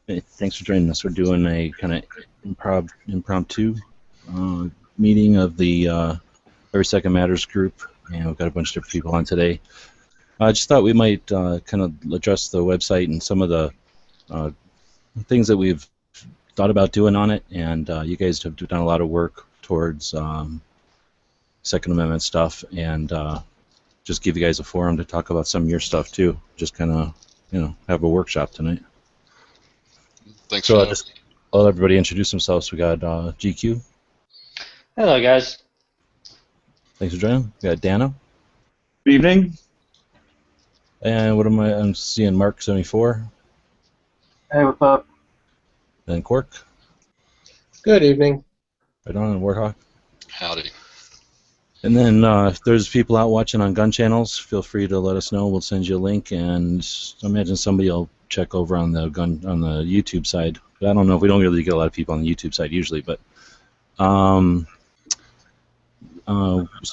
Hey, thanks for joining us. We're doing a kind of impromptu uh, meeting of the Every Second Matters group, and we've got a bunch of different people on today. I just thought we might kind of address the website and some of the uh, things that we've thought about doing on it, and you guys have done a lot of work towards Second Amendment stuff, and just give you guys a forum to talk about some of your stuff too. Just kind of, have a workshop tonight. Thanks for So having me. I'll let everybody introduce themselves. We got GQ. Hello, guys. Thanks for joining. We got Dana. Good evening. And what am I? I'm seeing Mark 74. Hey, what's up? And Quark. Good evening. Right on, and Warthog. Howdy. And then if there's people out watching on gun channels, feel free to let us know. We'll send you a link, and I imagine somebody will check over on the YouTube side. But I don't know if we don't really get a lot of people on the YouTube side usually, but so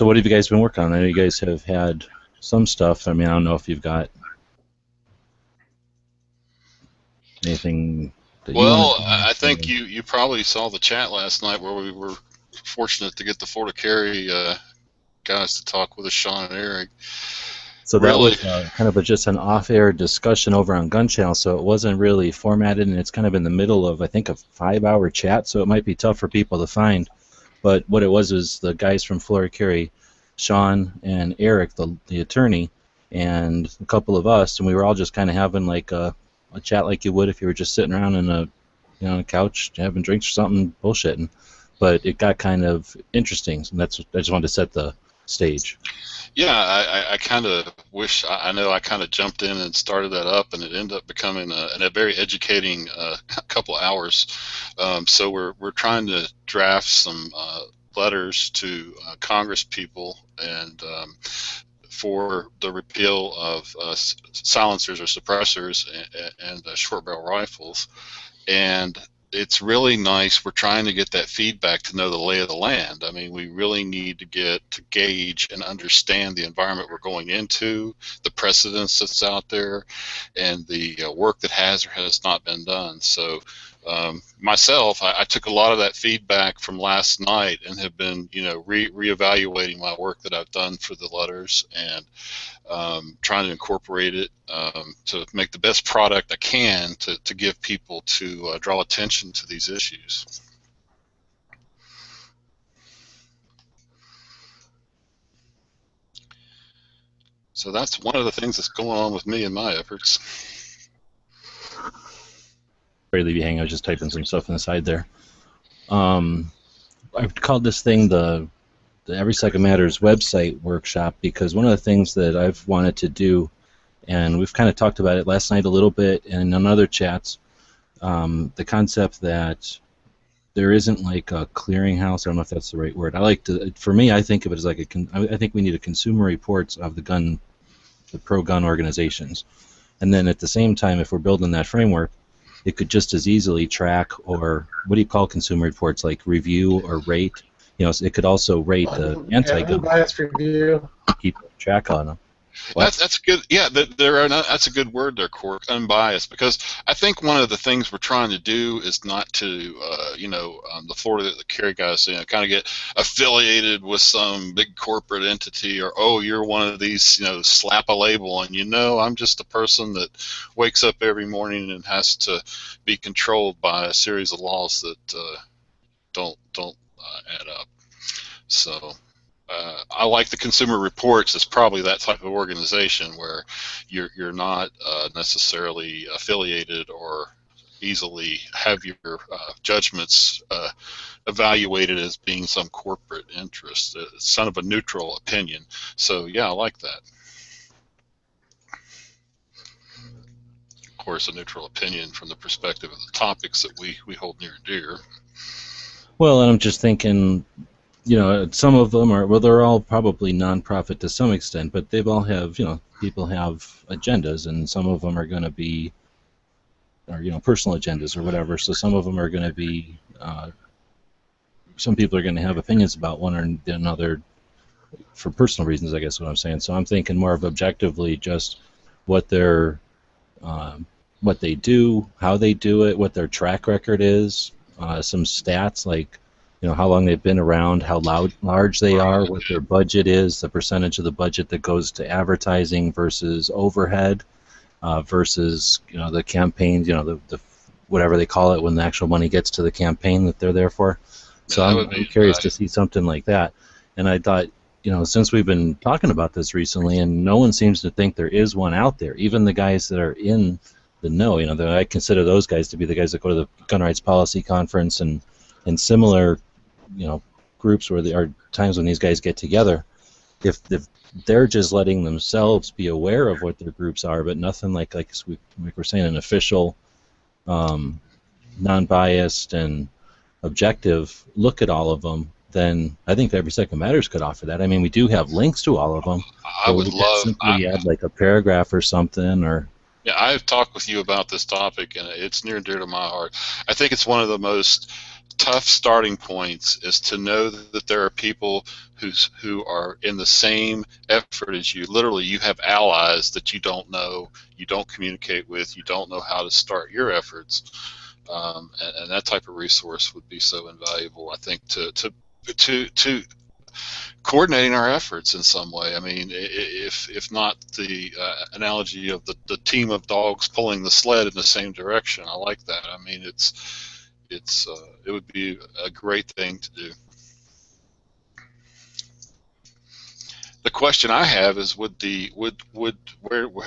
what have you guys been working on? I know you guys have had some stuff. I mean, I don't know if you've got anything that you Well, want to I think you probably saw the chat last night where we were fortunate to get the Florida Carry guys to talk with us, Sean and Eric. So that Really? was kind of just an off-air discussion over on Gun Channel, so it wasn't really formatted, and it's kind of in the middle of, I think, a 5-hour chat, so it might be tough for people to find. But what it was is the guys from Florida Carry, Sean and Eric, the attorney, and a couple of us, and we were all just kind of having like a chat like you would if you were just sitting around in a couch having drinks or something, bullshitting. But it got kind of interesting, and I just wanted to set the stage. Yeah, I kind of wish, I know I kind of jumped in and started that up, and it ended up becoming a very educating couple hours. So we're trying to draft some letters to Congress people and for the repeal of silencers or suppressors and short barrel rifles. And it's really nice. We're trying to get that feedback to know the lay of the land. I mean, we really need to get to gauge and understand the environment we're going into, the precedence that's out there, and the work that has or has not been done. So myself, I took a lot of that feedback from last night and have been, reevaluating my work that I've done for the letters and trying to incorporate it to make the best product I can to give people to draw attention to these issues. So that's one of the things that's going on with me and my efforts. Sorry to leave you hanging. I was just typing some stuff on the side there. I've called this thing the Every Second Matters website workshop because one of the things that I've wanted to do, and we've kind of talked about it last night a little bit and in other chats, the concept that there isn't like a clearinghouse. I don't know if that's the right word. For me, I think of it as like I think we need a consumer reports of the pro-gun organizations, and then at the same time, if we're building that framework, it could just as easily track, or what do you call consumer reports, like review or rate? So it could also rate the anti-gun. Unbiased review. Keep track on them. That's good. Yeah, that's a good word there, Cork. Unbiased, because I think one of the things we're trying to do is not to, the Florida Carry guys, kind of get affiliated with some big corporate entity, or you're one of these, slap a label, and I'm just a person that wakes up every morning and has to be controlled by a series of laws that don't add up. So. I like the Consumer Reports. It's probably that type of organization where you're not necessarily affiliated or easily have your judgments evaluated as being some corporate interest. It's kind of a neutral opinion. So yeah, I like that. Of course, a neutral opinion from the perspective of the topics that we hold near and dear. Well, and I'm just thinking, some of them they're all probably nonprofit to some extent, but they all have, people have agendas, and some of them are going to be, or personal agendas or whatever. So some of them are going to be, some people are going to have opinions about one or another for personal reasons, I guess what I'm saying. So I'm thinking more of objectively just what their what they do, how they do it, what their track record is, some stats like how long they've been around, how large they are, what their budget is, the percentage of the budget that goes to advertising versus overhead, versus the campaigns, the whatever they call it when the actual money gets to the campaign that they're there for. So I'm curious to see something like that. And I thought, since we've been talking about this recently, and no one seems to think there is one out there, even the guys that are in the know, I consider those guys to be the guys that go to the gun rights policy conference and similar, groups where there are times when these guys get together. If they're just letting themselves be aware of what their groups are, but nothing like we're saying, an official, non-biased and objective look at all of them, then I think Every Second Matters could offer that. I mean, we do have links to all of them. I would love simply add like a paragraph or something, or. Yeah, I've talked with you about this topic, and it's near and dear to my heart. I think it's one of the most tough starting points is to know that there are people who are in the same effort as you. Literally, you have allies that you don't know, you don't communicate with, you don't know how to start your efforts, and that type of resource would be so invaluable. I think to coordinating our efforts in some way. I mean, if not the analogy of the team of dogs pulling the sled in the same direction, I like that. I mean, it would be a great thing to do. The question I have is,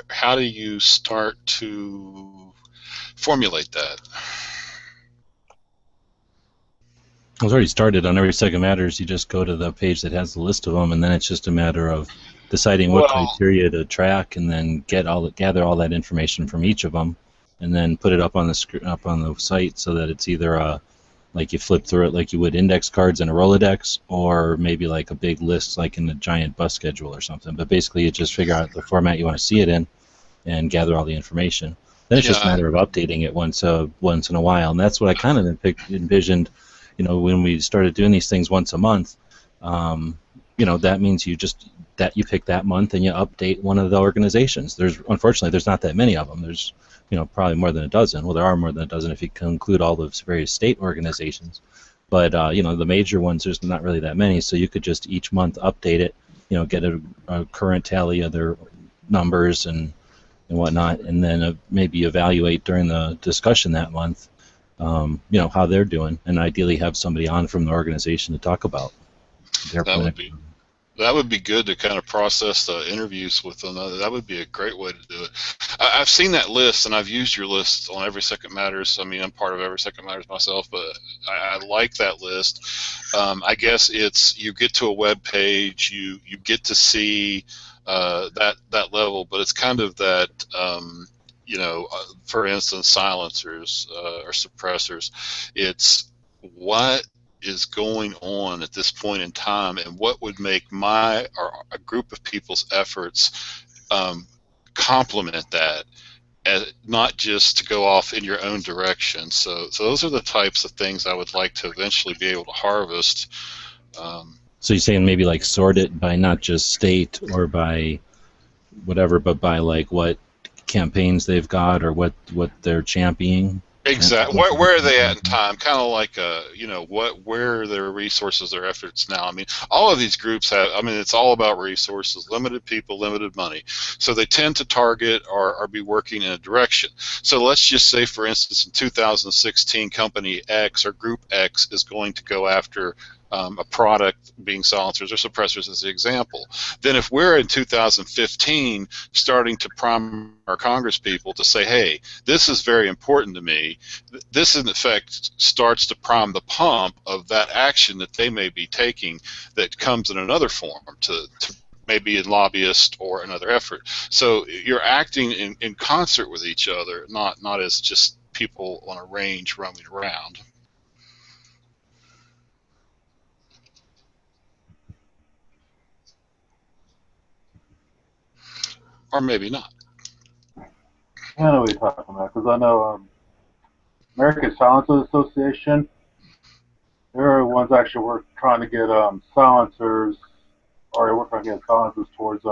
how do you start to formulate that? It's already started on Every Second Matters. You just go to the page that has the list of them, and then it's just a matter of deciding what criteria to track, and then gather all that information from each of them, and then put it up on the site so that it's either like you flip through it like you would index cards in a Rolodex, or maybe like a big list like in a giant bus schedule or something. But basically, you just figure out the format you want to see it in, and gather all the information. Then it's just a matter of updating it once in a while, and that's what I kind of envisioned. When we started doing these things once a month, that means you pick that month and you update one of the organizations. Unfortunately, there's not that many of them. There's, probably more than a dozen. Well, there are more than a dozen if you can include all those various state organizations. But, the major ones, there's not really that many. So you could just each month update it, get a current tally of their numbers and whatnot, and then maybe evaluate during the discussion that month, how they're doing, and ideally have somebody on from the organization to talk about their plan. That would be good to kind of process the interviews with them. That would be a great way to do it. I've seen that list, and I've used your list on Every Second Matters. I mean, I'm part of Every Second Matters myself, but I like that list. I guess you get to a web page, you get to see that level, but it's kind of that. For instance, silencers or suppressors. It's what is going on at this point in time, and what would make or a group of people's efforts complement that, not just to go off in your own direction. So those are the types of things I would like to eventually be able to harvest. So you're saying maybe like sort it by not just state or by whatever, but by like what campaigns they've got or what they're championing. Exactly. Where are they at in time? Kind of like where are their resources, their efforts now? I mean, all of these groups have. I mean, it's all about resources, limited people, limited money. So they tend to target or be working in a direction. So let's just say, for instance, in 2016, Company X or Group X is going to go after a product being silencers or suppressors as the example. Then if we're in 2015 starting to prime our Congress people to say, hey, this is very important to me, this in effect starts to prime the pump of that action that they may be taking that comes in another form to maybe a lobbyist or another effort. So you're acting in concert with each other, not as just people on a range roaming around. Or maybe not. I know what you're talking about, because I know American Silencers Association, they're the ones actually work trying to get silencers, or they're working to get silencers towards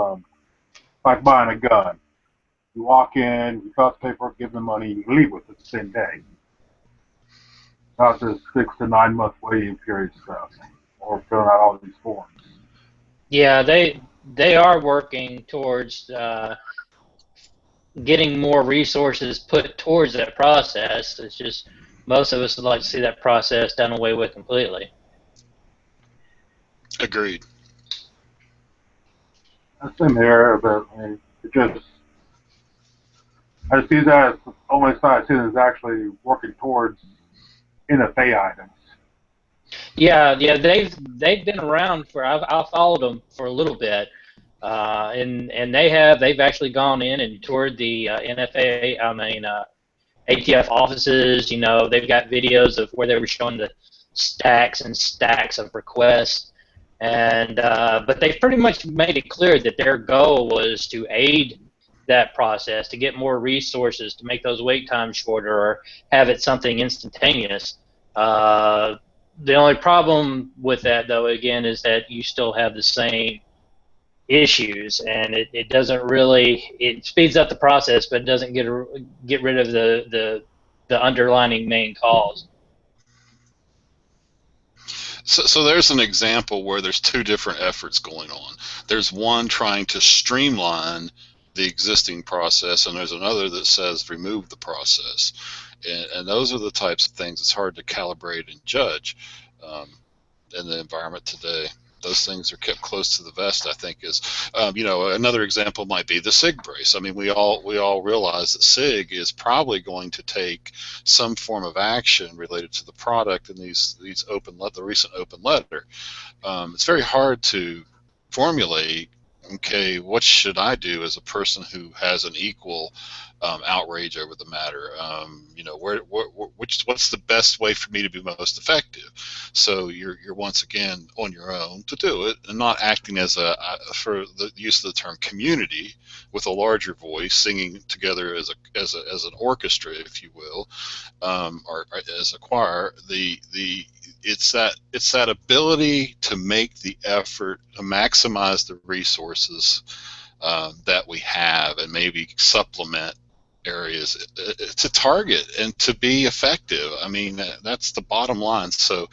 like buying a gun. You walk in, you fill out the paperwork, give them money, you leave with it the same day. Not this 6 to 9 month waiting period stuff, or filling out all these forms. Yeah, they are working towards getting more resources put towards that process. It's just most of us would like to see that process done away with completely. Agreed. Same here, but I mean, I see that as almost not seen as actually working towards NFA items. Yeah, they've been around for I've followed them for a little bit, and they've actually gone in and toured the NFA ATF offices. You know, they've got videos of where they were showing the stacks and stacks of requests, and but they've pretty much made it clear that their goal was to aid that process, to get more resources, to make those wait times shorter, or have it something instantaneous. The only problem with that, though, again, is that you still have the same issues, and it doesn't really, it speeds up the process, but it doesn't get rid of the underlining main cause. So there's an example where there's two different efforts going on. There's one trying to streamline the existing process, and there's another that says remove the process. And those are the types of things it's hard to calibrate and judge in the environment today. Those things are kept close to the vest, I think, is, another example might be the SIG brace. I mean, we all realize that SIG is probably going to take some form of action related to the product in the recent open letter. It's very hard to formulate, okay, what should I do as a person who has an equal outrage over the matter? What's the best way for me to be most effective? So you're once again on your own to do it, and not acting as for the use of the term community, with a larger voice singing together as an orchestra, if you will, or as a choir. It's that ability to make the effort to maximize the resources that we have, and maybe supplement areas to target and to be effective. I mean, that's the bottom line. So,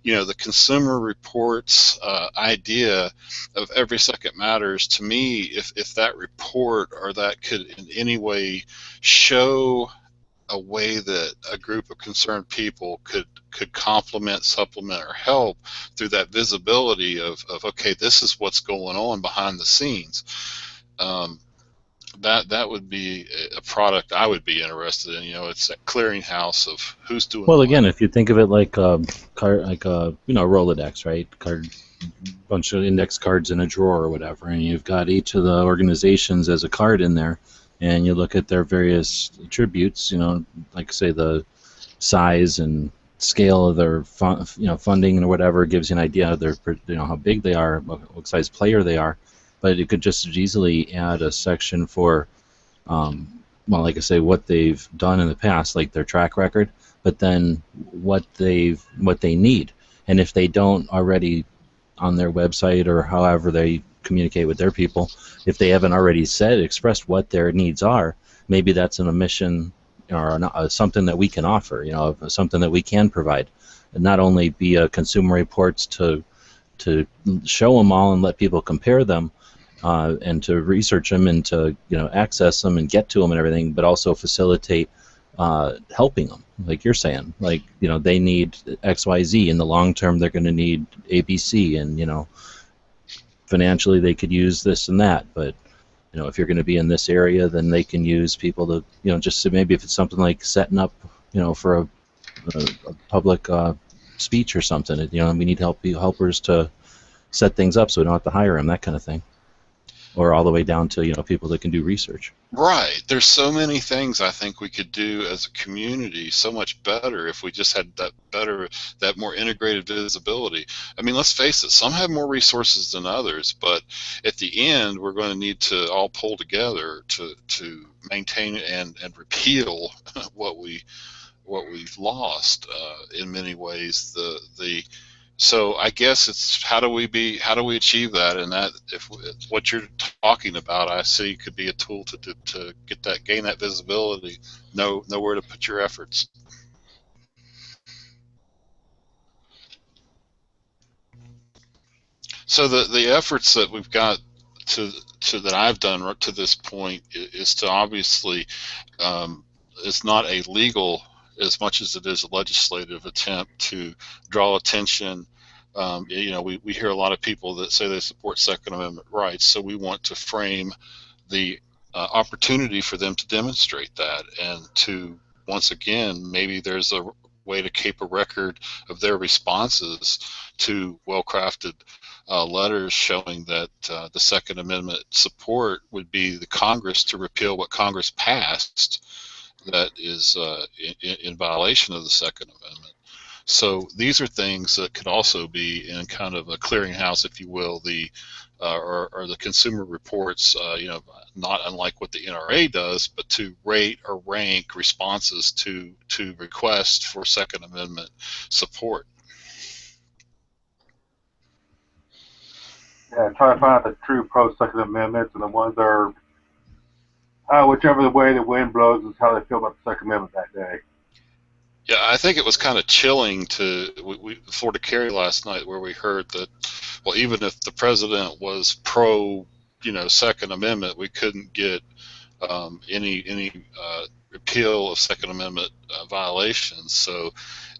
the Consumer Reports idea of every second matters, to me, if that report, or that could in any way show a way that a group of concerned people could complement, supplement, or help through that visibility of okay, this is what's going on behind the scenes. That would be a product I would be interested in. It's that clearinghouse of who's doing Well, what. again, if you think of it like a Rolodex, right? Bunch of index cards in a drawer or whatever, and you've got each of the organizations as a card in there, and you look at their various attributes. Like say the size and scale of their funding or whatever gives you an idea of their how big they are, what size player they are. But it could just as easily add a section for, like I say, what they've done in the past, like their track record, but then what they need, and if they don't already on their website or however they communicate with their people, if they haven't already expressed what their needs are, maybe that's an omission or something that we can offer, something that we can provide, and not only be a Consumer Reports to show them all and let people compare them, and to research them and to access them and get to them and everything, but also facilitate helping them, like you're saying, like they need XYZ in the long term, they're going to need ABC, and financially they could use this and that, but if you're going to be in this area, then they can use people to just maybe if it's something like setting up for a public speech or something, we need helpers to set things up so we don't have to hire them, that kind of thing. Or all the way down to people that can do research. Right. There's so many things I think we could do as a community so much better if we just had that more integrated visibility. I mean, let's face it, some have more resources than others, but at the end we're going to need to all pull together to maintain and repeal what we've lost in many ways. So I guess it's how do we achieve that, and that if what you're talking about, I see could be a tool to get that, gain that visibility, know where to put your efforts. So the efforts that we've got to that I've done to this point is to obviously, it's not a legal as much as it is a legislative attempt to draw attention. We hear a lot of people that say they support Second Amendment rights, so we want to frame the opportunity for them to demonstrate that, and to, once again, maybe there's a way to keep a record of their responses to well-crafted letters showing that the Second Amendment support would be the Congress to repeal what Congress passed that is in violation of the Second Amendment. So these are things that could also be in kind of a clearinghouse, if you will, or the Consumer Reports, not unlike what the NRA does, but to rate or rank responses to requests for Second Amendment support. Yeah, try to find out the true pro-Second Amendments, and the ones that are, whichever the way the wind blows is how they feel about the Second Amendment that day. Yeah, I think it was kind of chilling we Florida Carry last night, where we heard that, well, even if the president was pro, Second Amendment, we couldn't get any repeal of Second Amendment violations. So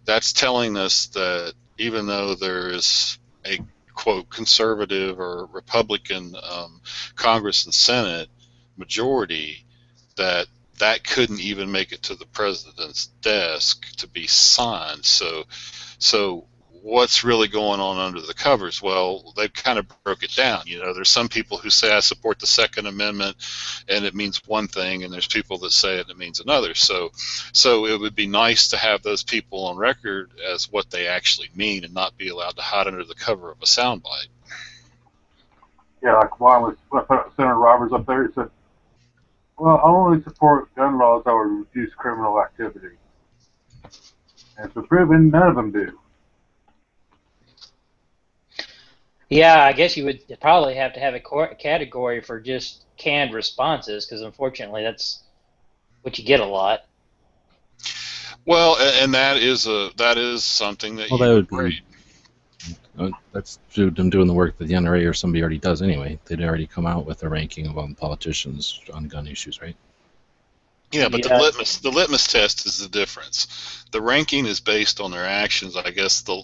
that's telling us that even though there is a, quote, conservative or Republican Congress and Senate majority, that couldn't even make it to the president's desk to be signed. So what's really going on under the covers? Well, they've kind of broke it down. There's some people who say I support the Second Amendment and it means one thing, and there's people that say it means another. So it would be nice to have those people on record as what they actually mean, and not be allowed to hide under the cover of a soundbite. Yeah, like one was Senator Roberts up there. He said, "Well, I only support gun laws that would reduce criminal activity." And it's been proven none of them do. Yeah, I guess you would probably have to have a category for just canned responses, because unfortunately that's what you get a lot. Well, and that is something that Well, you that would rate. be that's them doing the work that the NRA or somebody already does anyway. They'd already come out with a ranking of all the politicians on gun issues, right? Yeah, but Yeah. the litmus test is the difference. The ranking is based on their actions. I guess the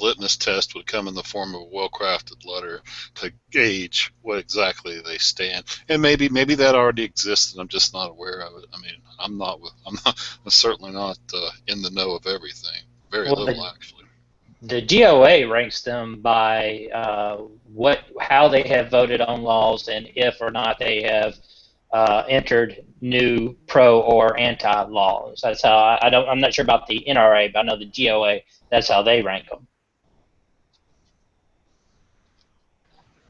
litmus test would come in the form of a well-crafted letter to gauge what exactly they stand. And maybe that already exists, and I'm just not aware of it. I mean, I'm certainly not in the know of everything. Very little, actually. The GOA ranks them by how they have voted on laws, and if or not they have entered new pro or anti laws. That's how I'm not sure about the NRA, but I know the GOA. That's how they rank them.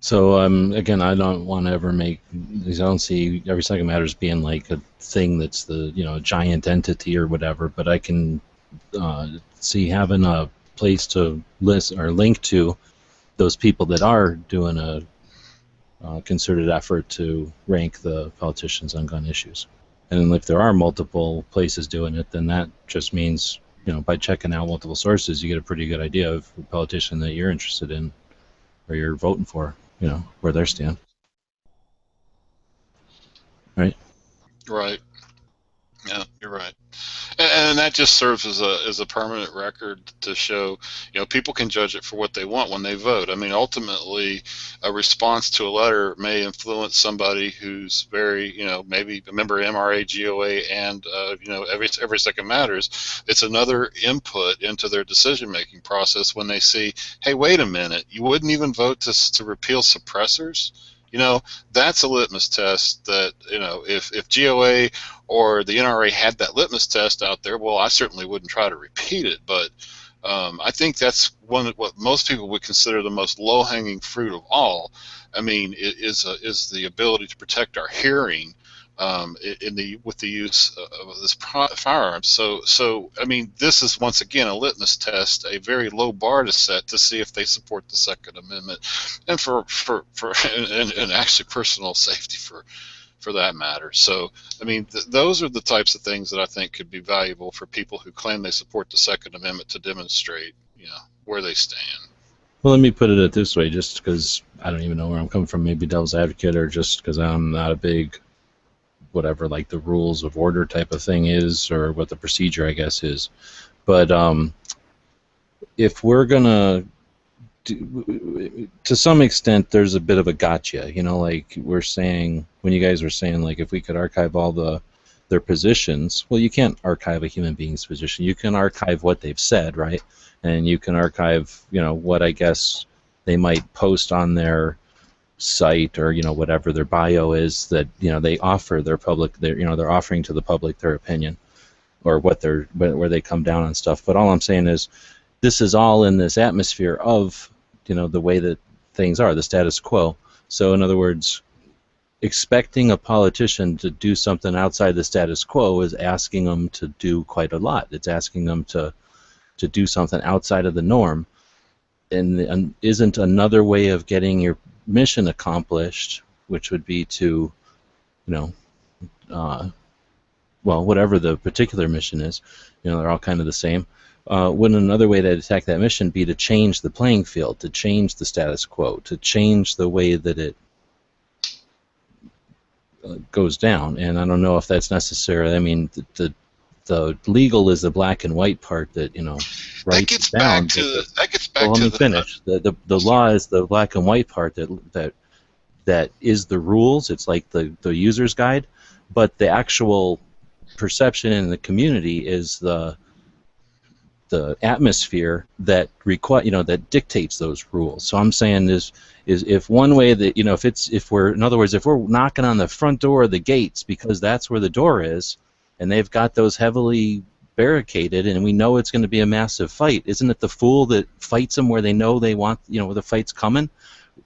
So again, I don't want to ever make these. I don't see Every Second Matters being like a thing that's the giant entity or whatever. But I can see having a place to list or link to those people that are doing a concerted effort to rank the politicians on gun issues. And if there are multiple places doing it, then that just means, by checking out multiple sources, you get a pretty good idea of the politician that you're interested in or you're voting for, where they stand. Right? Right. Yeah, you're right. And that just serves as a permanent record to show, people can judge it for what they want when they vote. I mean, ultimately, a response to a letter may influence somebody who's very, maybe a member of MRA, GOA, and every Second Matters. It's another input into their decision-making process when they see, hey, wait a minute, you wouldn't even vote to repeal suppressors? That's a litmus test that, if GOA or the NRA had that litmus test out there, well, I certainly wouldn't try to repeat it. But I think that's what most people would consider the most low-hanging fruit of all. I mean, is the ability to protect our hearing with the use of this firearm. So I mean, this is once again a litmus test, a very low bar to set to see if they support the Second Amendment, and and actually personal safety for that matter. So I mean, those are the types of things that I think could be valuable for people who claim they support the Second Amendment to demonstrate, where they stand. Well, let me put it this way, just because I don't even know where I'm coming from, maybe devil's advocate, or just because I'm not a big whatever like the rules of order type of thing is, or what the procedure I guess is. But if we're gonna to some extent, there's a bit of a gotcha, like we're saying, when you guys were saying, like, if we could archive all their positions, well, you can't archive a human being's position. You can archive what they've said, right? And you can archive, what I guess they might post on their site, or whatever their bio is, that they offer their public, they're offering to the public their opinion, or where they come down on stuff. But all I'm saying is, this is all in this atmosphere of the way that things are, the status quo. So in other words, expecting a politician to do something outside the status quo is asking them to do quite a lot. It's asking them to do something outside of the norm, and isn't another way of getting your mission accomplished, which would be to, well, whatever the particular mission is, they're all kind of the same. Wouldn't another way to attack that mission be to change the playing field, to change the status quo, to change the way that it goes down? And I don't know if that's necessary. I mean, the legal is the black and white part that writes it down. Well, let me finish. The law is the black and white part that is the rules. It's like the user's guide, but the actual perception in the community is the atmosphere that that dictates those rules. So I'm saying is if one way that if we're, in other words, if we're knocking on the front door of the gates because that's where the door is, and they've got those heavily barricaded, and we know it's going to be a massive fight, isn't it the fool that fights them where they know they want, where the fight's coming?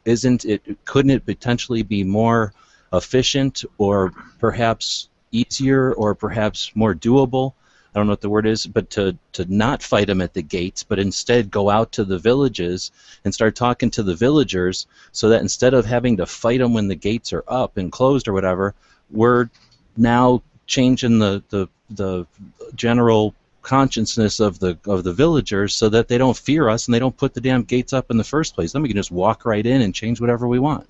Couldn't it potentially be more efficient, or perhaps easier, or perhaps more doable? I don't know what the word is, but to not fight them at the gates, but instead go out to the villages and start talking to the villagers, so that instead of having to fight them when the gates are up and closed or whatever, we're now changing the general consciousness of the villagers, so that they don't fear us and they don't put the damn gates up in the first place. Then we can just walk right in and change whatever we want.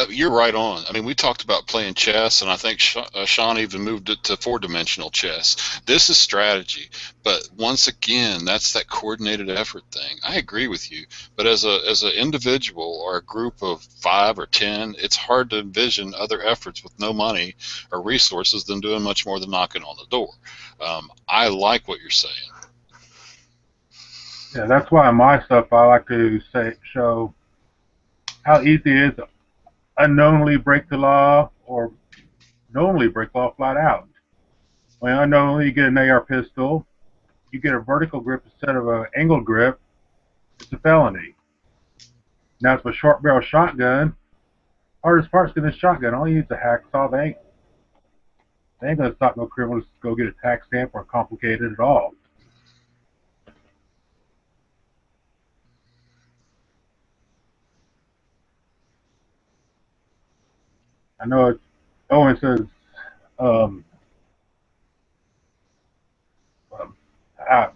You're right on. I mean, we talked about playing chess, and I think Sean even moved it to four-dimensional chess. This is strategy, but once again, that's that coordinated effort thing. I agree with you, but as an individual or a group of 5 or 10, it's hard to envision other efforts with no money or resources than doing much more than knocking on the door. I like what you're saying. Yeah, that's why in my stuff I like to show how easy it is to unknowingly break the law, or knowingly break the law flat out. When unknowingly you get an AR pistol, you get a vertical grip instead of an angled grip, it's a felony. Now it's a short barrel shotgun. Hardest part's getting a shotgun. All you need is a hacksaw. They ain't gonna stop no criminals to go get a tax stamp or complicate it at all. I know it's, Owen says,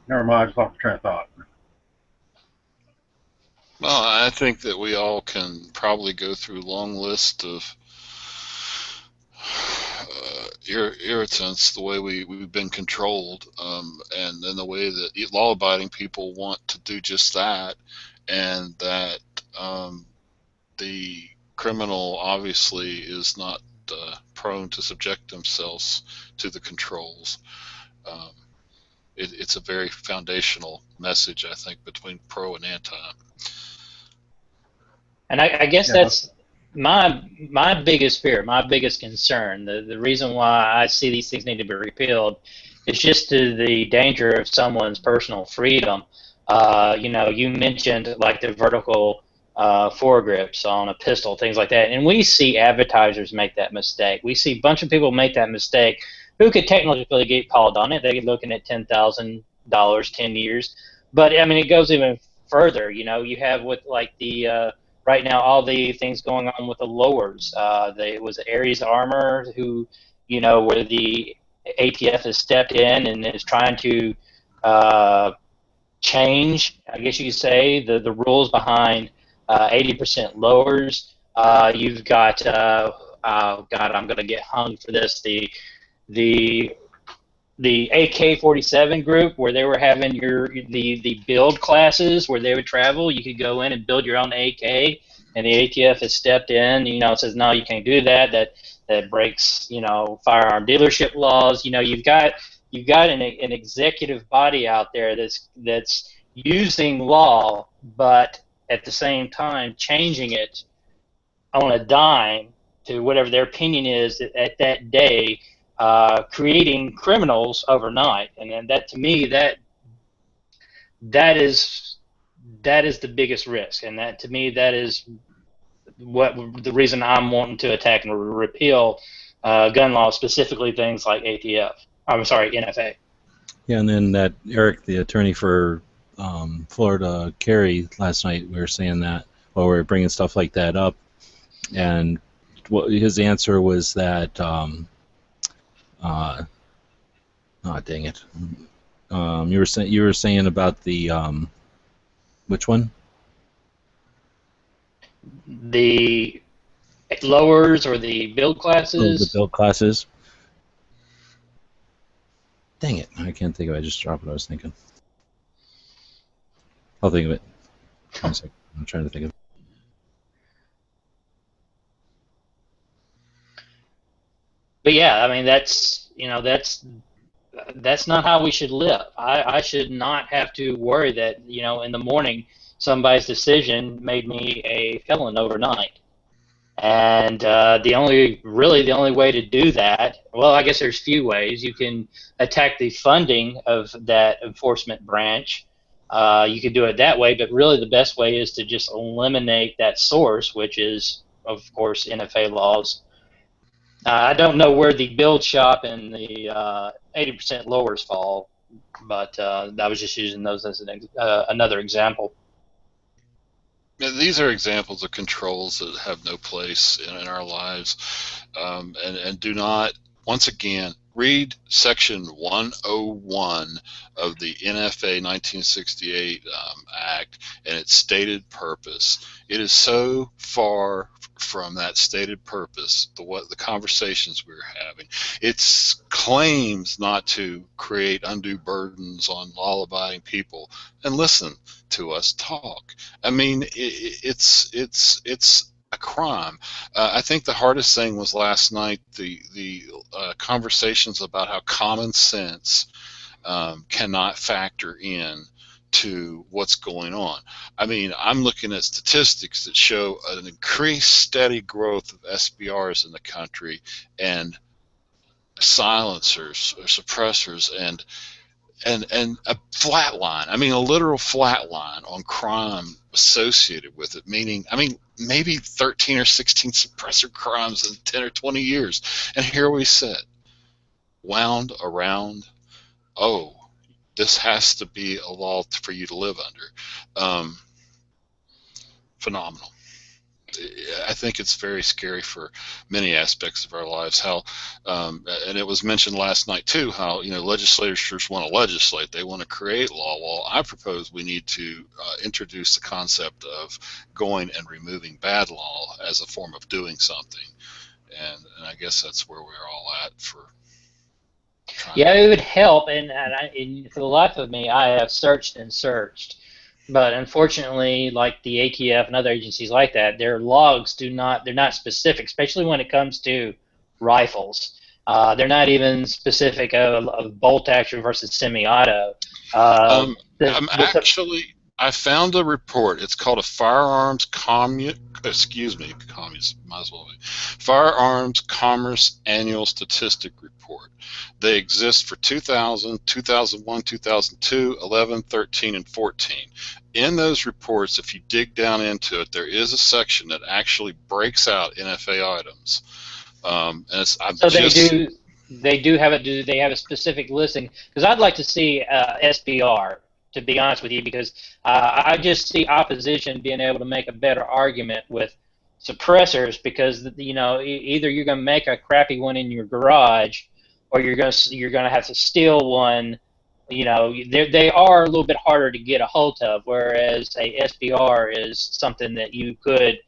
never mind, I just lost the train of thought. Well, I think that we all can probably go through a long list of irritants, the way we've been controlled, and then the way that law-abiding people want to do just that, and that the criminal obviously is not prone to subject themselves to the controls. It's a very foundational message, I think, between pro and anti. And I guess that's my biggest fear, my biggest concern. The reason why I see these things need to be repealed is just to the danger of someone's personal freedom. You mentioned like the vertical foregrips on a pistol, things like that. And we see advertisers make that mistake. We see a bunch of people make that mistake who could technically get called on it. They're looking at $10,000, 10 years. But, I mean, it goes even further. You know, you have with like the right now all the things going on with the lowers. It was Ares Armor who, you know, where the ATF has stepped in and is trying to change, I guess you could say, the rules behind 80% lowers. You've got, oh God, I'm going to get hung for this. The AK-47 group where they were having the build classes where they would travel. You could go in and build your own AK, and the ATF has stepped in. You know, says no, you can't do that. That breaks, you know, firearm dealership laws. You know, you've got an executive body out there that's using law, but at the same time changing it on a dime to whatever their opinion is at that day, creating criminals overnight. And then that, to me, that is the biggest risk. And that, to me, that is what the reason I'm wanting to attack and repeal gun laws, specifically things like ATF. I'm sorry, NFA. Yeah, and then that Eric, the attorney for Florida Carey, last night we were saying that while we were bringing stuff like that up, and his answer was that, oh dang it, you were saying about the which one? The lowers or the build Oh, classes? the build classes. Dang it, I can't think of it. I just dropped what I was thinking. I'll think of it. One second. I'm trying to think of it. But yeah, I mean, that's, you know, that's not how we should live. I should not have to worry that, you know, in the morning somebody's decision made me a felon overnight. And the only way to do that, well, I guess there's few ways. You can attack the funding of that enforcement branch. You could do it that way, but really the best way is to just eliminate that source, which is, of course, NFA laws. I don't know where the build shop and the 80% lowers fall, but I was just using those as another example. These are examples of controls that have no place in our lives, and do not, once again, read section 101 of the NFA 1968 Act and its stated purpose. It is so far from that stated purpose, the conversations we're having. It claims not to create undue burdens on law-abiding people. And listen to us talk. I mean, it's a crime. I think the hardest thing was last night the conversations about how common sense cannot factor in to what's going on. I mean, I'm looking at statistics that show an increased steady growth of SBRs in the country and silencers or suppressors and a flat line. I mean, a literal flat line on crime associated with it, meaning, I mean, maybe 13 or 16 suppressor crimes in 10 or 20 years. And here we sit, wound around, oh, this has to be a law for you to live under. Phenomenal. I think it's very scary for many aspects of our lives. How, and it was mentioned last night too, how, you know, legislators want to legislate, they want to create law. Well, I propose we need to introduce the concept of going and removing bad law as a form of doing something, and I guess that's where we're all at for. Yeah, it would help, and for the life of me, I have searched and searched. But unfortunately, like the ATF and other agencies like that, their logs they're not specific, especially when it comes to rifles. They're not even specific of bolt action versus semi-auto. I'm I found a report. It's called a Firearms Firearms Commerce Annual Statistic Report. They exist for 2000, 2001, 2002, 11, 13, and 14. In those reports, if you dig down into it, there is a section that actually breaks out NFA items. So they do have it. Do they have a specific listing? Because I'd like to see SBR, to be honest with you, because I just see opposition being able to make a better argument with suppressors, because either you're going to make a crappy one in your garage, or you're going to have to steal one. They are a little bit harder to get a hold of, whereas a SBR is something that you could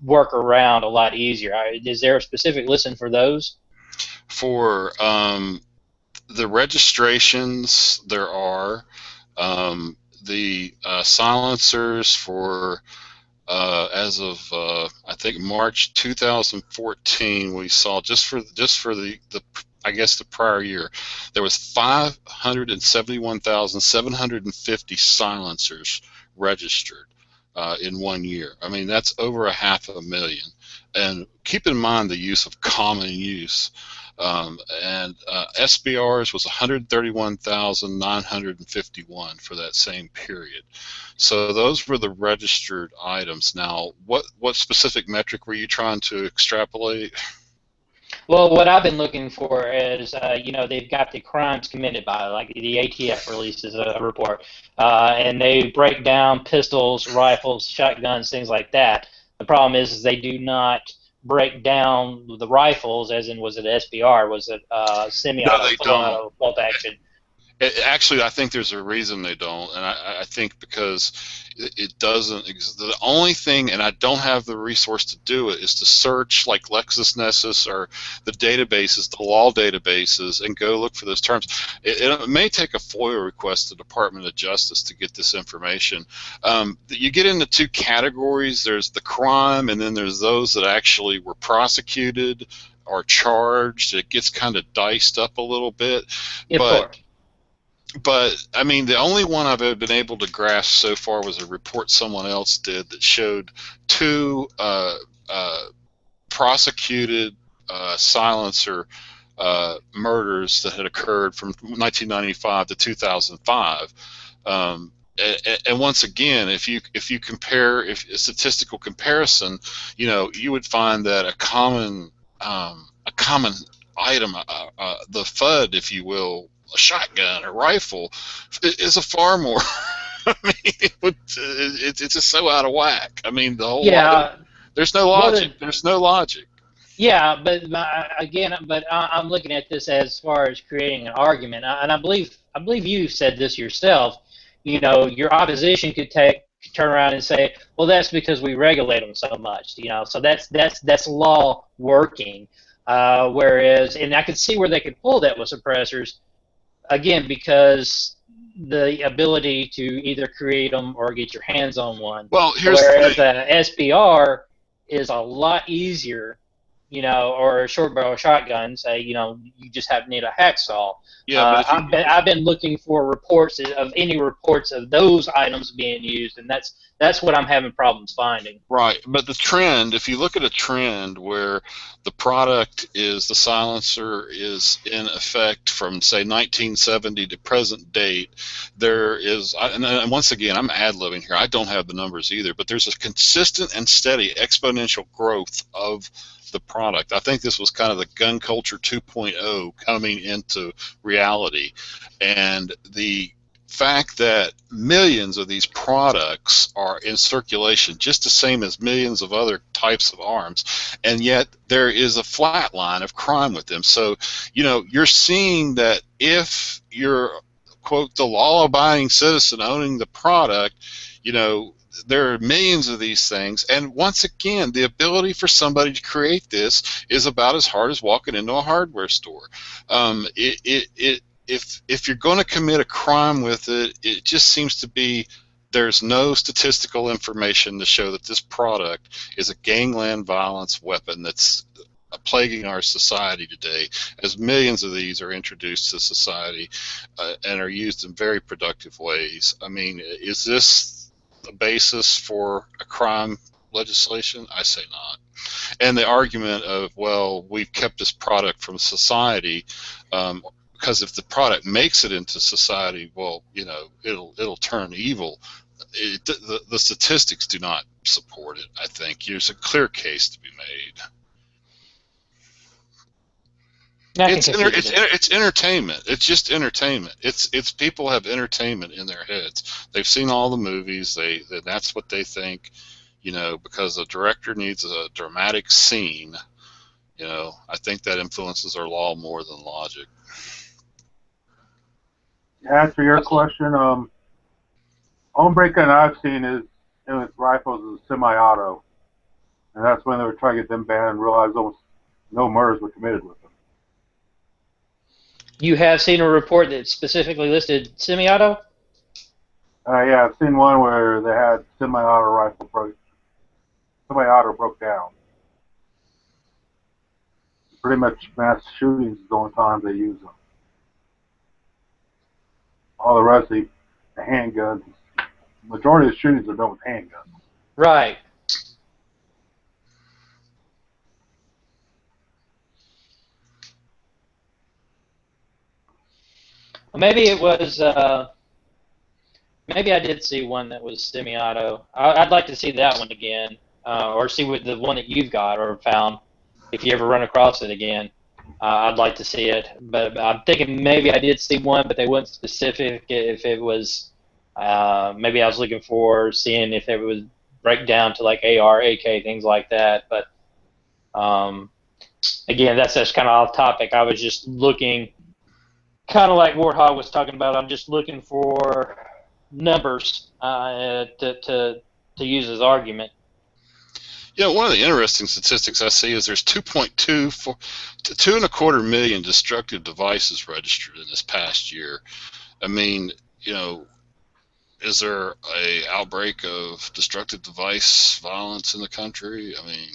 work around a lot easier. Is there a specific listen for those? For the registrations, there are the silencers for as of I think March 2014. We saw just for the I guess the prior year, there was 571,750 silencers registered in 1 year. I mean, that's over 500,000. And keep in mind the use of common use. And SBRs was 131,951 for that same period. So those were the registered items. Now, what specific metric were you trying to extrapolate? Well, what I've been looking for is, they've got the crimes committed by, like the ATF releases a report, and they break down pistols, rifles, shotguns, things like that. The problem is they do not break down the rifles, as in, was it SBR, was it semi-auto, No, they full don't. auto, bolt action? Actually, I think there's a reason they don't, and I think because it doesn't. The only thing, and I don't have the resource to do it, is to search like LexisNexis or the databases, the law databases, and go look for those terms. It may take a FOIA request to the Department of Justice to get this information. You get into two categories. There's the crime, and then there's those that actually were prosecuted or charged. It gets kind of diced up a little bit, But I mean, the only one I've ever been able to grasp so far was a report someone else did that showed two prosecuted silencer murders that had occurred from 1995 to 2005. And once again, if you compare, a statistical comparison, you would find that a common item, the FUD, if you will, a shotgun, a rifle, is a far more. I mean, it's just so out of whack. I mean, the whole there's no logic. There's no logic. Yeah, but again, I'm looking at this as far as creating an argument, and I believe you said this yourself. Your opposition could turn around and say, well, that's because we regulate them so much. So that's law working. Whereas, and I could see where they could pull that with suppressors. Again, because the ability to either create them or get your hands on one. Well, here's whereas SBR is a lot easier, or a short barrel shotgun. Say, you just need a hacksaw. Yeah, I've been looking for reports of those items being used, and that's what I'm having problems finding. Right, but the trend, if you look at a trend where the product is, the silencer is in effect from, say, 1970 to present date, there is, and once again, I'm ad-libbing here, I don't have the numbers either, but there's a consistent and steady exponential growth of the product. I think this was kind of the gun culture 2.0 coming into reality, and the fact that millions of these products are in circulation, just the same as millions of other types of arms, and yet there is a flat line of crime with them. So, you're seeing that if you're, quote, the law-abiding citizen owning the product, there are millions of these things, and once again, the ability for somebody to create this is about as hard as walking into a hardware store. If you're going to commit a crime with it, it just seems to be there's no statistical information to show that this product is a gangland violence weapon that's plaguing our society today, as millions of these are introduced to society and are used in very productive ways. I mean, is this the basis for a crime legislation? I say not. And the argument of, well, we've kept this product from society, because if the product makes it into society, well, you know, it'll turn evil. The statistics do not support it. I think there's a clear case to be made. It's entertainment. It's just entertainment. It's people have entertainment in their heads. They've seen all the movies. That's what they think. You know, because a director needs a dramatic scene. You know, I think that influences our law more than logic. To answer your question, only break-in I've seen is with rifles is semi-auto, and that's when they were trying to get them banned and realized almost no murders were committed with them. You have seen a report that specifically listed semi-auto? Yeah, I've seen one where they had semi-auto rifle broke down. Pretty much mass shootings is the only time they use them. All the rest, the handguns. Majority of the shootings are done with handguns. Right. Maybe it was. Maybe I did see one that was semi-auto. I'd like to see that one again, or see what the one that you've got or found. If you ever run across it again, I'd like to see it. But I'm thinking maybe I did see one, but they weren't specific. If it was, maybe I was looking for seeing if it was break down to like AR, AK, things like that. But again, that's kind of off topic. I was just looking, kind of like Warthog was talking about. I'm just looking for numbers to use as argument. Yeah, one of the interesting statistics I see is there's 2.25 million destructive devices registered in this past year. I mean, you know, is there a outbreak of destructive device violence in the country? I mean,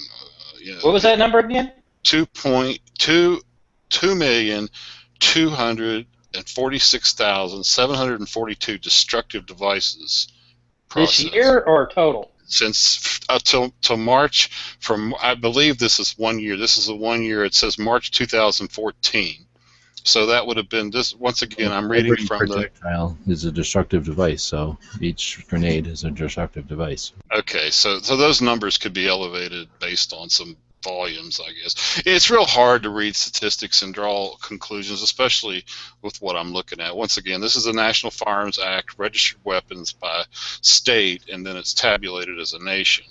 you know, what was that number again? 2,246,742 destructive devices processed. This year or total? Since till March, from I believe this is 1 year. This is a 1 year. It says March 2014. So that would have been this. Once again, I'm reading from the projectile is a destructive device. So each grenade is a destructive device. Okay, so those numbers could be elevated based on some volumes, I guess. It's real hard to read statistics and draw conclusions, especially with what I'm looking at. Once again, this is the National Firearms Act, registered weapons by state, and then it's tabulated as a nation.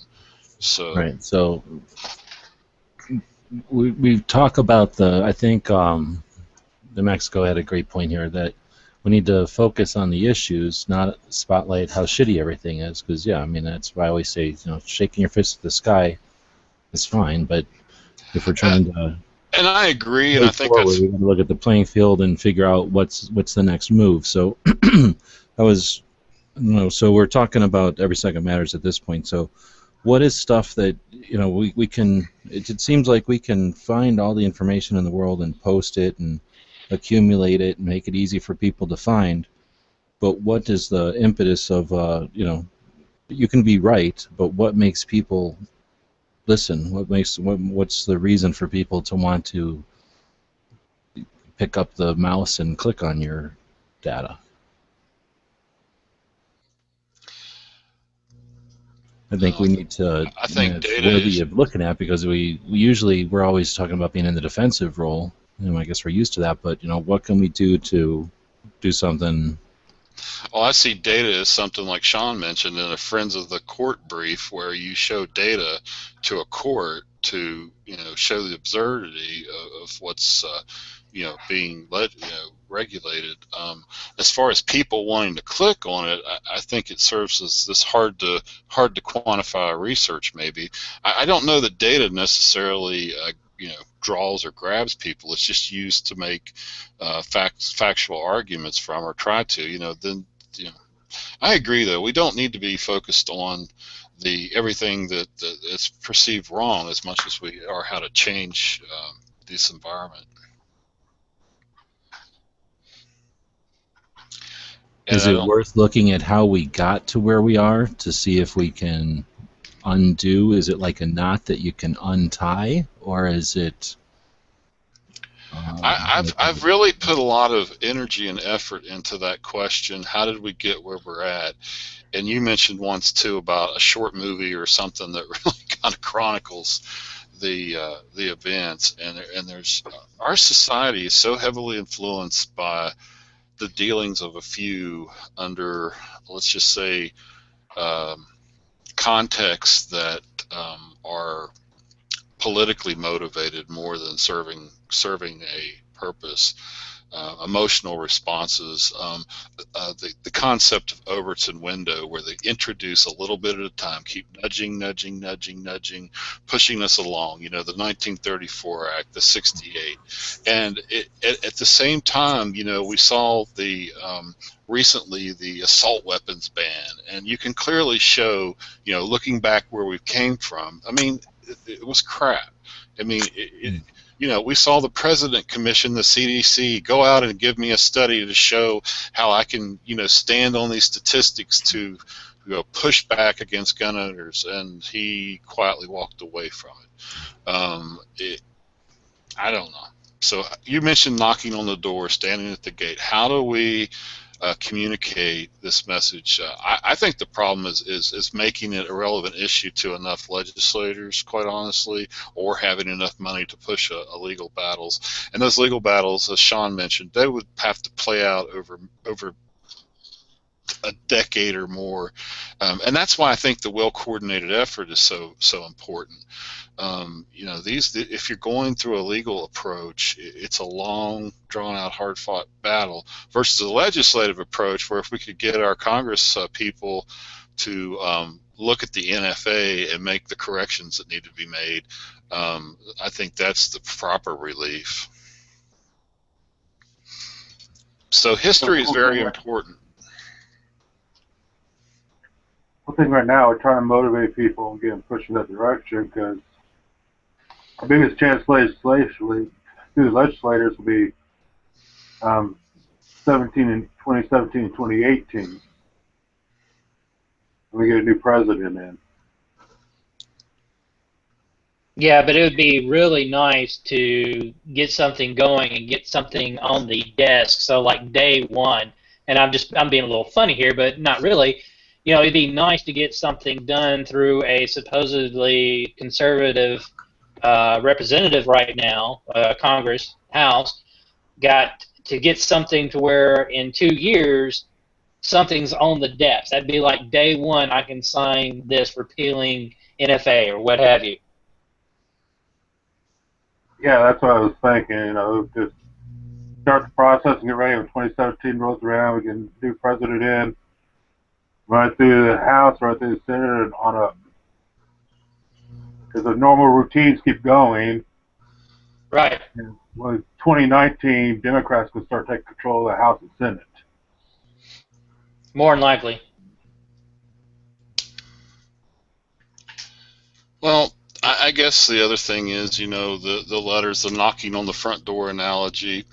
So right. So we talk about I think New Mexico had a great point here that we need to focus on the issues, not spotlight how shitty everything is. Because yeah, I mean that's why I always say, you know, shaking your fist at the sky is fine, but if we're trying to and I agree, and I think that's we got to look at the playing field and figure out what's the next move. So that was, you know, so we're talking about every second matters at this point. So what is stuff that, you know, we can, it seems like we can find all the information in the world and post it and accumulate it and make it easy for people to find, but what is the impetus of, you know, you can be right, but what makes people listen? What's the reason for people to want to pick up the mouse and click on your data? I think we need to. I think it's data worthy of looking at, because we're always talking about being in the defensive role. You know, I guess we're used to that, but you know, what can we do to do something? Well, I see data as something like Sean mentioned in a Friends of the Court brief, where you show data to a court to, you know, show the absurdity of what's you know, being regulated. As far as people wanting to click on it, I think it serves as this hard to quantify research. Maybe I don't know that data necessarily you know, draws or grabs people. It's just used to make factual arguments from, or try to, you know. Then, you know, I agree though, we don't need to be focused on the everything that is perceived wrong as much as we are how to change this environment. And Is it worth looking at how we got to where we are to see if we can undo? Is it like a knot that you can untie, or is it? I've really put a lot of energy and effort into that question. How did we get where we're at? And you mentioned once too about a short movie or something that really kind of chronicles the events. And there's our society is so heavily influenced by the dealings of a few under, let's just say, contexts that are politically motivated more than serving a purpose. Emotional responses, the concept of Overton window, where they introduce a little bit at a time, keep nudging, nudging, nudging, nudging, pushing us along. You know, the 1934 Act, the 68, and at the same time, you know, we saw the recently the assault weapons ban, and you can clearly show, you know, looking back where we came from. I mean, it was crap. I mean, you know, we saw the president commission the CDC go out and give me a study to show how I can, you know, stand on these statistics to, you know, push back against gun owners, and he quietly walked away from it. I don't know. So you mentioned knocking on the door, standing at the gate. How do we communicate this message? I think the problem is making it a relevant issue to enough legislators, quite honestly, or having enough money to push legal battles. And those legal battles, as Sean mentioned, they would have to play out over a decade or more, and that's why I think the well-coordinated effort is so important. You know, if you're going through a legal approach, it's a long, drawn-out, hard-fought battle versus a legislative approach where if we could get our Congress people to look at the NFA and make the corrections that need to be made, I think that's the proper relief. So history is very important. One thing right now, we're trying to motivate people and get them pushed in that direction, because our biggest chance legislatively through the legislators will be 2017 and 2018. When we get a new president in. Yeah, but it would be really nice to get something going and get something on the desk. So like day one, and I'm being a little funny here, but not really. You know, it'd be nice to get something done through a supposedly conservative representative right now, Congress, House, got to get something to where in 2 years something's on the desk. That'd be like day one, I can sign this repealing NFA or what have you. Yeah, that's what I was thinking. You know, just start the process and get ready when 2017 rolls around. We get a new president in, run through the House, run through the Senate, and on up. Because the normal routines keep going. Right. And with 2019, Democrats can start taking control of the House and Senate. More than likely. Well, I guess the other thing is, you know, the letters, the knocking on the front door analogy.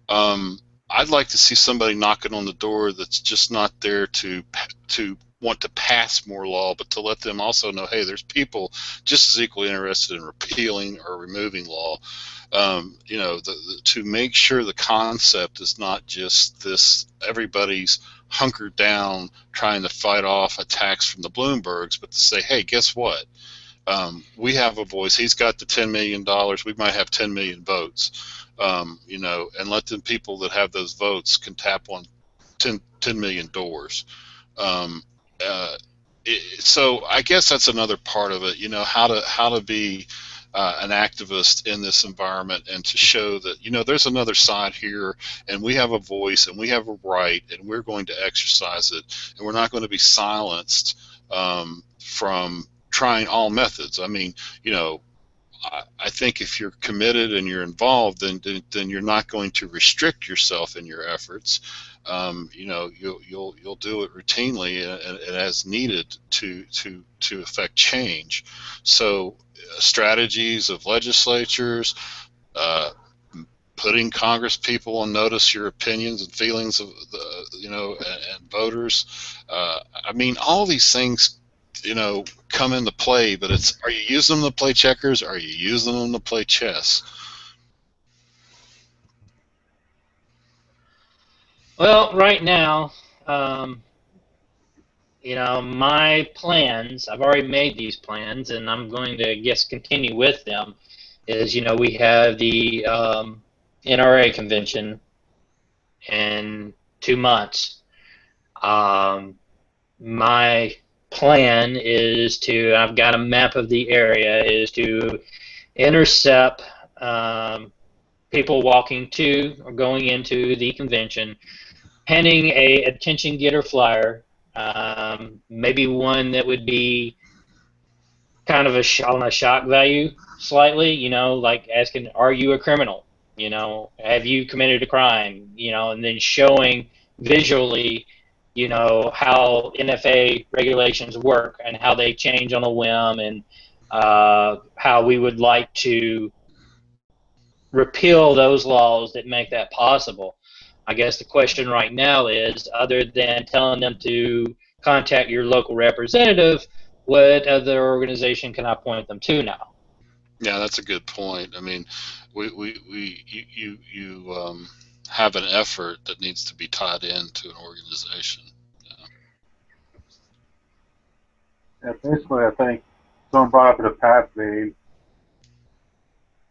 I'd like to see somebody knocking on the door that's just not there to want to pass more law, but to let them also know, hey, there's people just as equally interested in repealing or removing law. You know, to make sure the concept is not just this everybody's hunkered down trying to fight off attacks from the Bloombergs, but to say, hey, guess what? We have a voice. He's got the $10 million. We might have 10 million votes, you know, and let the people that have those votes can tap on 10 million doors. So I guess that's another part of it, you know, how to be an activist in this environment and to show that, you know, there's another side here and we have a voice and we have a right and we're going to exercise it and we're not going to be silenced from trying all methods. I mean, you know, I think if you're committed and you're involved, then you're not going to restrict yourself in your efforts. You'll do it routinely and as needed to affect change. So strategies of legislatures, uh, putting Congress people on notice your opinions and feelings of and voters. I mean, all these things, come into play, but are you using them to play checkers? Or are you using them to play chess? Well, right now, my plans, I've already made these plans, and I'm going to, I guess, continue with them, is, we have the NRA convention in 2 months. My plan is I've got a map of the area, is to intercept people walking to or going into the convention, handing a attention getter flyer, maybe one that would be kind of on a shock value slightly, like asking, "Are you a criminal? Have you committed a crime?" And then showing visually, how NFA regulations work and how they change on a whim, and how we would like to repeal those laws that make that possible. I guess the question right now is, other than telling them to contact your local representative, what other organization can I point them to now? Yeah, that's a good point. I mean, you have an effort that needs to be tied into an organization. Yeah, basically, I think someone brought up in the past, Dave,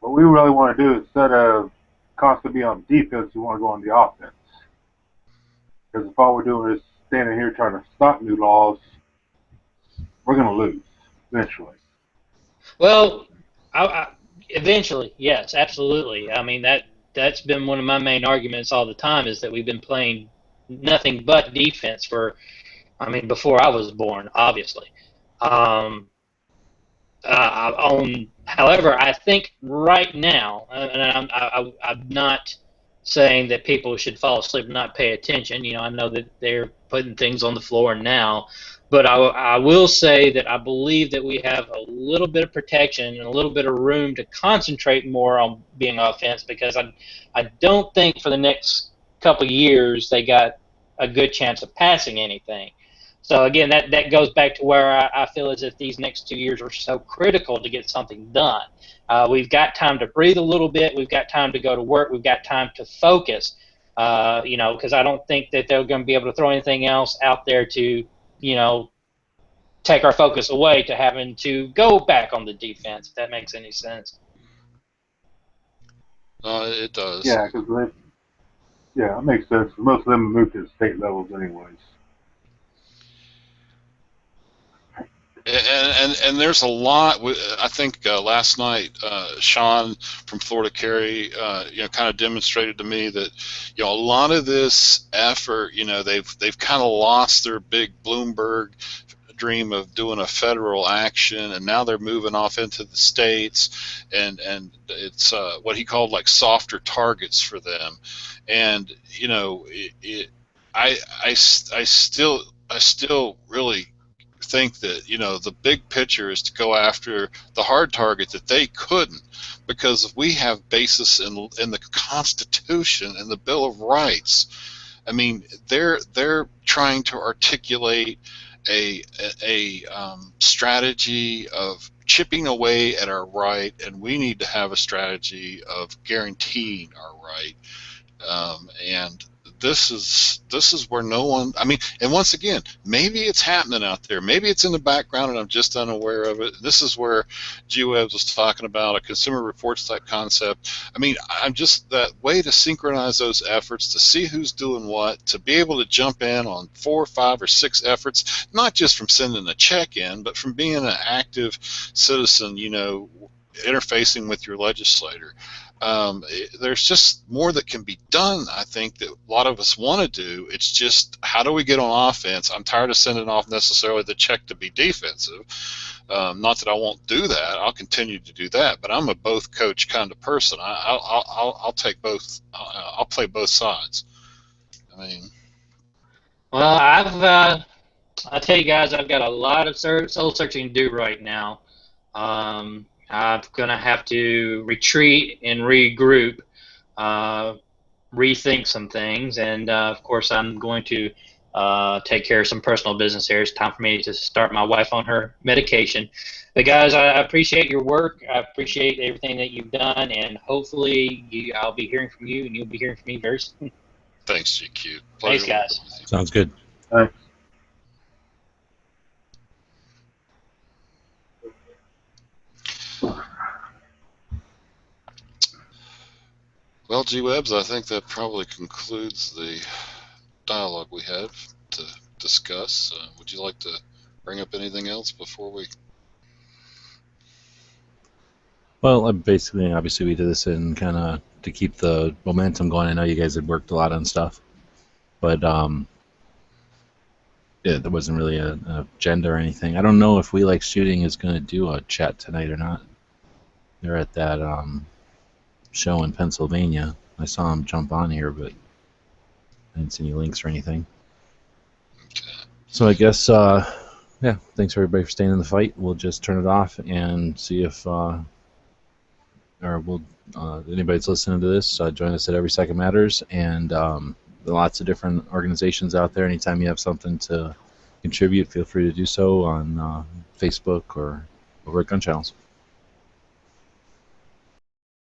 what we really want to do, instead of constantly be on defense, we want to go on the offense. Because if all we're doing is standing here trying to stop new laws, we're going to lose eventually. Well, eventually, yes, absolutely. I mean, that's been one of my main arguments all the time, is that we've been playing nothing but defense before I was born, obviously. However, I think right now, and I'm not saying that people should fall asleep and not pay attention. I know that they're putting things on the floor now, but I will say that I believe that we have a little bit of protection and a little bit of room to concentrate more on being offense, because I don't think for the next couple of years they got a good chance of passing anything. So again, that goes back to where I feel as if these next 2 years are so critical to get something done. We've got time to breathe a little bit. We've got time to go to work. We've got time to focus. Because I don't think that they're going to be able to throw anything else out there to, take our focus away to having to go back on the defense. If that makes any sense. It does. Yeah, because it makes sense. Most of them move to the state levels anyways. And there's a lot. I think last night Sean from Florida Carry kind of demonstrated to me that a lot of this effort, they've kind of lost their big Bloomberg dream of doing a federal action, and now they're moving off into the states, and it's what he called like softer targets for them. And I still really think that the big picture is to go after the hard target that they couldn't, because we have basis in the Constitution and the Bill of Rights. I mean, they're trying to articulate a strategy of chipping away at our right, and we need to have a strategy of guaranteeing our right. And this is where no one, and once again, maybe it's happening out there, maybe it's in the background and I'm just unaware of it. This is where G-Webs was talking about a consumer reports type concept. I'm just that way to synchronize those efforts, to see who's doing what, to be able to jump in on 4, 5, or 6 efforts, not just from sending a check in, but from being an active citizen, interfacing with your legislator. there's just more that can be done. I think that a lot of us want to do. It's just, how do we get on offense? I'm tired of sending off necessarily the check to be defensive. Not that I won't do that. I'll continue to do that. But I'm a both coach kind of person. I'll take both. I'll play both sides. I mean, Well, I tell you guys, I've got a lot of soul searching to do right now. I'm gonna have to retreat and regroup, rethink some things, and of course, I'm going to take care of some personal business here. It's time for me to start my wife on her medication. But guys, I appreciate your work. I appreciate everything that you've done, and hopefully, I'll be hearing from you, and you'll be hearing from me very soon. thanks, GQ. Thanks, Pleasure guys. working with you. Sounds good. Thanks. Well, G-Webs, I think that probably concludes the dialogue we have to discuss. Would you like to bring up anything else before we? Well, basically, obviously, we did this in kind of to keep the momentum going. I know you guys had worked a lot on stuff, but yeah, there wasn't really an agenda or anything. I don't know if We Like Shooting is going to do a chat tonight or not. They're at that show in Pennsylvania. I saw them jump on here, but I didn't see any links or anything. Okay. So I guess, yeah, thanks everybody for staying in the fight. We'll just turn it off and see if, or we'll, anybody that's listening to this, join us at Every Second Matters, and there are lots of different organizations out there. Anytime you have something to contribute, feel free to do so on Facebook or over at Gun Channels.